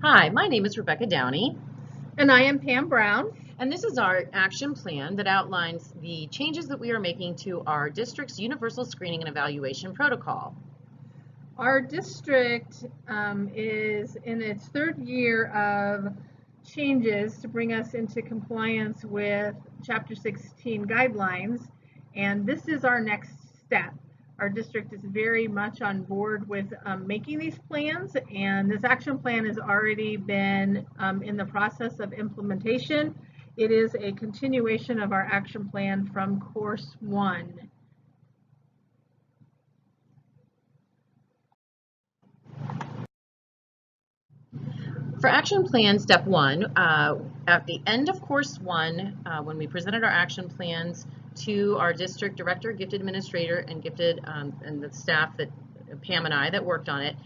Hi, my name is Rebecca Downey, And I am Pam Brown. and this is our action plan that outlines the changes that we are making to our district's universal screening and evaluation protocol. Our district is in its third year of changes to bring us into compliance with Chapter 16 guidelines, and this is our next step. Our district is very much on board with making these plans, and this action plan has already been in the process of implementation. It is a continuation of our action plan from Course 1. For action plan step 1, at the end of course 1, when we presented our action plans to our district director, gifted administrator, and gifted and the staff that Pam and I that worked on it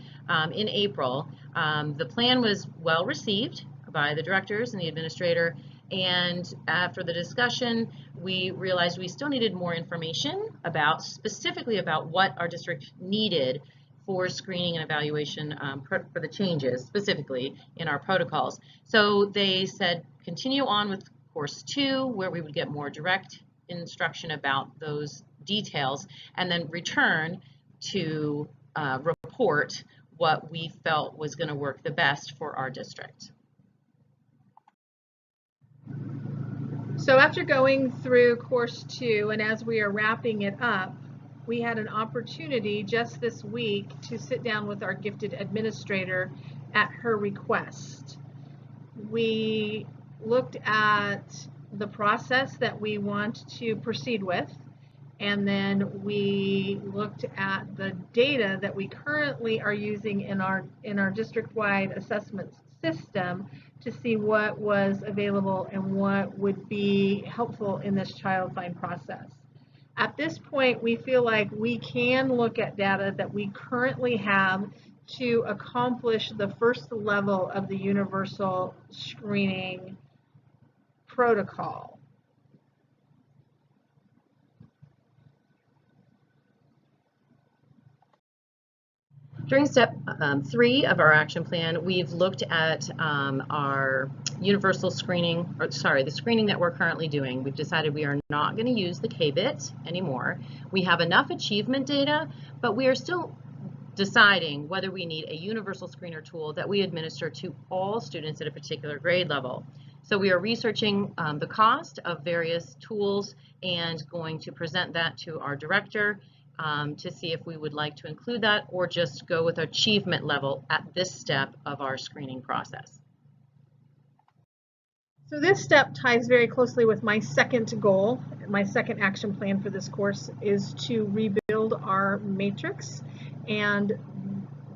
in April, the plan was well received by the directors and the administrator. And after the discussion, we realized we still needed more information specifically about what our district needed for screening and evaluation for the changes specifically in our protocols. So they said continue on with course 2, where we would get more direct instruction about those details, and then return to report what we felt was going to work the best for our district. So after going through course 2, and as we are wrapping it up, we had an opportunity just this week to sit down with our gifted administrator at her request. We looked at the process that we want to proceed with, and then we looked at the data that we currently are using in our district-wide assessment system to see what was available and what would be helpful in this child find process. At this point, we feel like we can look at data that we currently have to accomplish the first level of the universal screening protocol. During step 3 of our action plan, we've looked at our universal screening, the screening that we're currently doing. We've decided we are not going to use the K-bit anymore. We have enough achievement data, but we are still deciding whether we need a universal screener tool that we administer to all students at a particular grade level. So we are researching the cost of various tools and going to present that to our director to see if we would like to include that or just go with achievement level at this step of our screening process. So this step ties very closely with my second goal. My second action plan for this course is to rebuild our matrix, and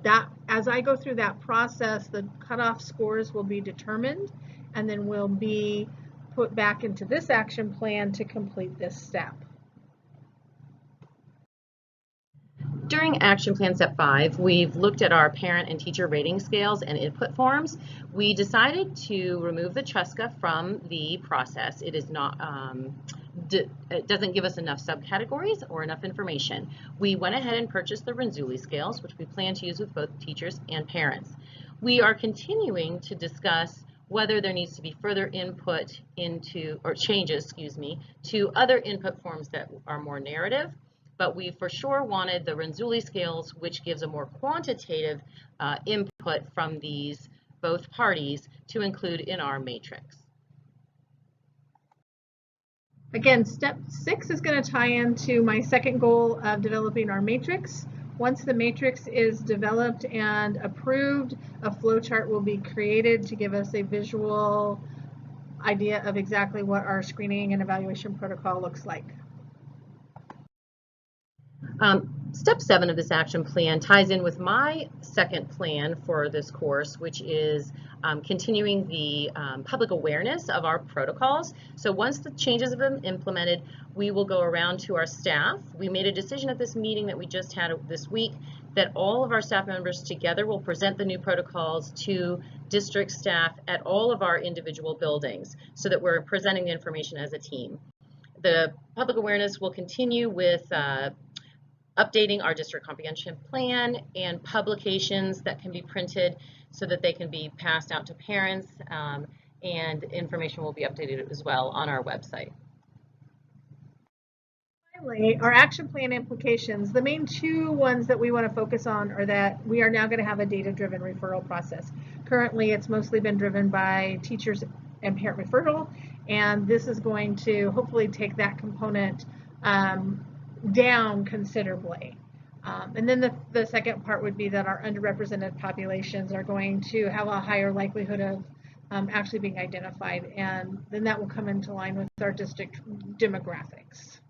that as I go through that process, the cutoff scores will be determined and then will be put back into this action plan to complete this step. During action plan step 5, we've looked at our parent and teacher rating scales and input forms. We decided to remove the Cheska from the process. It is not, it doesn't give us enough subcategories or enough information. We went ahead and purchased the Renzulli scales, which we plan to use with both teachers and parents. We are continuing to discuss whether there needs to be further input into, or changes, excuse me, to other input forms that are more narrative. But we for sure wanted the Renzulli scales, which gives a more quantitative input from these both parties to include in our matrix. Again, step 6 is going to tie into my second goal of developing our matrix. Once the matrix is developed and approved, a flowchart will be created to give us a visual idea of exactly what our screening and evaluation protocol looks like. Step 7 of this action plan ties in with my second plan for this course, which is continuing the public awareness of our protocols. So once the changes have been implemented, we will go around to our staff. We made a decision at this meeting that we just had this week that all of our staff members together will present the new protocols to district staff at all of our individual buildings so that we're presenting the information as a team. The public awareness will continue with updating our district comprehension plan and publications that can be printed so that they can be passed out to parents, and information will be updated as well on our website. Finally, our action plan implications, the main two ones that we want to focus on are that we are now going to have a data-driven referral process. Currently, it's mostly been driven by teachers and parent referral, and this is going to hopefully take that component down considerably. And then the second part would be that our underrepresented populations are going to have a higher likelihood of actually being identified, and then that will come into line with our district demographics.